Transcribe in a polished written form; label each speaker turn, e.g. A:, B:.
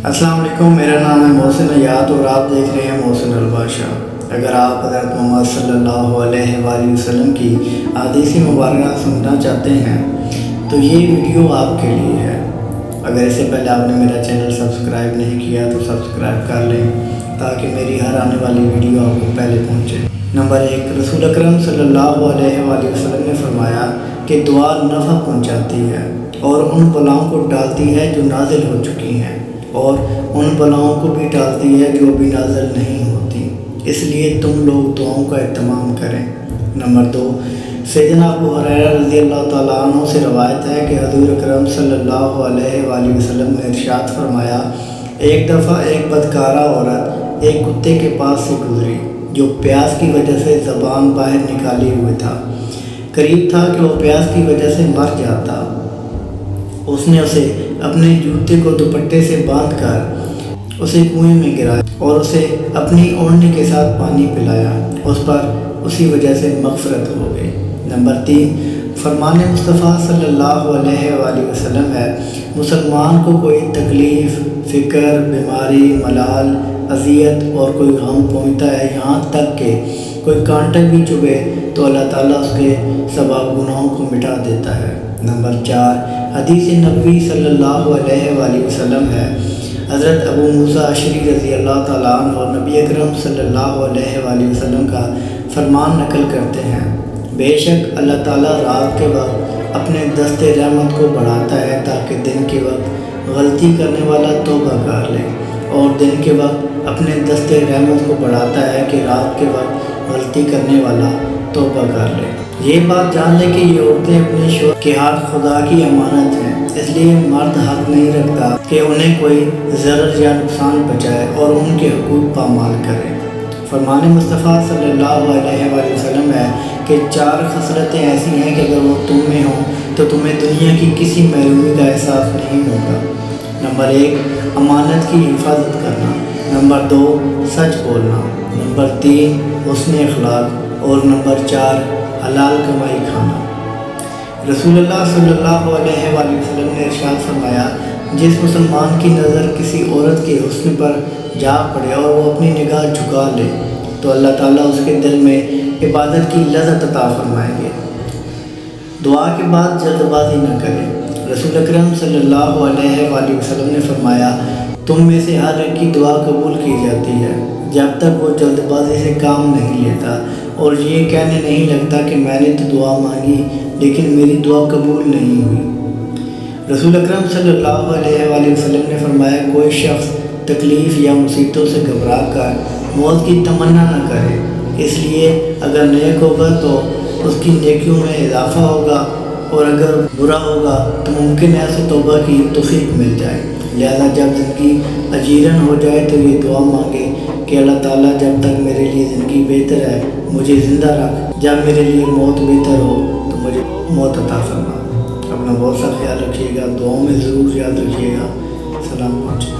A: السلام علیکم، میرا نام ہے محسن حیات اور آپ دیکھ رہے ہیں محسن البادشاہ۔ اگر آپ حضرت محمد صلی اللہ علیہ وآلہ وسلم کی احادیث مبارکہ سننا چاہتے ہیں تو یہ ویڈیو آپ کے لیے ہے۔ اگر اس سے پہلے آپ نے میرا چینل سبسکرائب نہیں کیا تو سبسکرائب کر لیں تاکہ میری ہر آنے والی ویڈیو آپ کو پہلے پہنچے۔ نمبر 1، رسول اکرم صلی اللہ علیہ وآلہ وسلم نے فرمایا کہ دعا نفع پہنچاتی ہے اور ان بلاؤں کو ٹالتی ہے جو نازل ہو چکی ہیں، اور ان بلاؤں کو بھی ٹالتی ہے جو ابھی نازل نہیں ہوتی، اس لیے تم لوگ دعاؤں کا اہتمام کریں۔ نمبر 2، سیدنا ابو ہریرہ رضی اللہ تعالیٰ عنہ سے روایت ہے کہ حضور اکرم صلی اللہ علیہ وآلہ وسلم نے ارشاد فرمایا، ایک دفعہ ایک بدکارہ عورت ایک کتے کے پاس سے گزری جو پیاس کی وجہ سے زبان باہر نکالے ہوئے تھا۔ قریب تھا کہ وہ پیاس کی وجہ سے مر جاتا۔ اس نے اسے اپنے جوتے کو دوپٹے سے باندھ کر اسے کنویں میں گرایا اور اسے اپنی اوڑھنی کے ساتھ پانی پلایا، اس پر اسی وجہ سے مغفرت ہو گئی۔ نمبر 3، فرمان مصطفیٰ صلی اللہ علیہ وآلہ وسلم ہے، مسلمان کو کوئی تکلیف، فکر، بیماری، ملال، اذیت اور کوئی غم پہنچتا ہے، یہاں تک کہ کوئی کانٹا بھی چبھے تو اللہ تعالیٰ اس کے سبب گناہوں کو مٹا دیتا ہے۔ نمبر 4، حدیث نبوی صلی اللہ علیہ وآلہ وسلم ہے، حضرت ابو موسیٰ اشعری رضی اللہ تعالیٰ عنہ اور نبی اکرم صلی اللہ علیہ وآلہ وسلم کا فرمان نقل کرتے ہیں، بے شک اللہ تعالیٰ رات کے وقت اپنے دست رحمت کو بڑھاتا ہے تاکہ دن کے وقت غلطی کرنے والا توبہ کر لے، اور دن کے وقت اپنے دست رحمت کو بڑھاتا ہے کہ رات کے وقت غلطی کرنے والا توبہ کر لے۔ یہ بات جان لے کہ یہ عورتیں اپنے شوہر کے ہاتھ خدا کی امانت ہیں، اس لیے مرد حق نہیں رکھتا کہ انہیں کوئی ضرر یا نقصان پہنچائے اور ان کے حقوق پامال کرے۔ فرمان مصطفیٰ صلی اللہ علیہ وآلہ وسلم ہے کہ 4 خصلتیں ایسی ہیں کہ اگر وہ تم میں ہوں تو تمہیں دنیا کی کسی محرومی کا احساس نہیں ہوگا۔ نمبر 1، امانت کی حفاظت کرنا۔ نمبر 2، سچ بولنا۔ نمبر 3، حسن اخلاق، اور نمبر 4، حلال کمائی کھانا۔ رسول اللہ صلی اللہ علیہ وآلہ وسلم نے ارشاد فرمایا، جس مسلمان کی نظر کسی عورت کے حسن پر جا پڑے اور وہ اپنی نگاہ جھکا لے تو اللہ تعالیٰ اس کے دل میں عبادت کی لذت عطا فرمائیں گے۔ دعا کے بعد جلد بازی نہ کریں۔ رسول اکرم صلی اللہ علیہ وآلہ وسلم نے فرمایا، تم میں سے ہر ایک کی دعا قبول کی جاتی ہے جب تک وہ جلد بازی سے کام نہیں لیتا اور یہ کہنے نہیں لگتا کہ میں نے تو دعا مانگی لیکن میری دعا قبول نہیں ہوئی۔ رسول اکرم صلی اللہ علیہ وآلہ وسلم نے فرمایا، کوئی شخص تکلیف یا مصیبتوں سے گھبرا کر موت کی تمنا نہ کرے، اس لیے اگر نیک ہوگا تو اس کی نیکیوں میں اضافہ ہوگا اور اگر برا ہوگا تو ممکن ہے اسے توبہ کی توفیق مل جائے۔ لہذا جب زندگی اجیرن ہو جائے تو یہ دعا مانگے کہ اللہ تعالیٰ جب تک میرے لیے زندگی بہتر ہے مجھے زندہ رکھ، جب میرے لیے موت بہتر ہو تو مجھے موت عطا فرما۔ اپنا بہت سا خیال رکھیے گا، دعاؤں میں ضرور یاد رکھیے گا۔ سلام پہنچے۔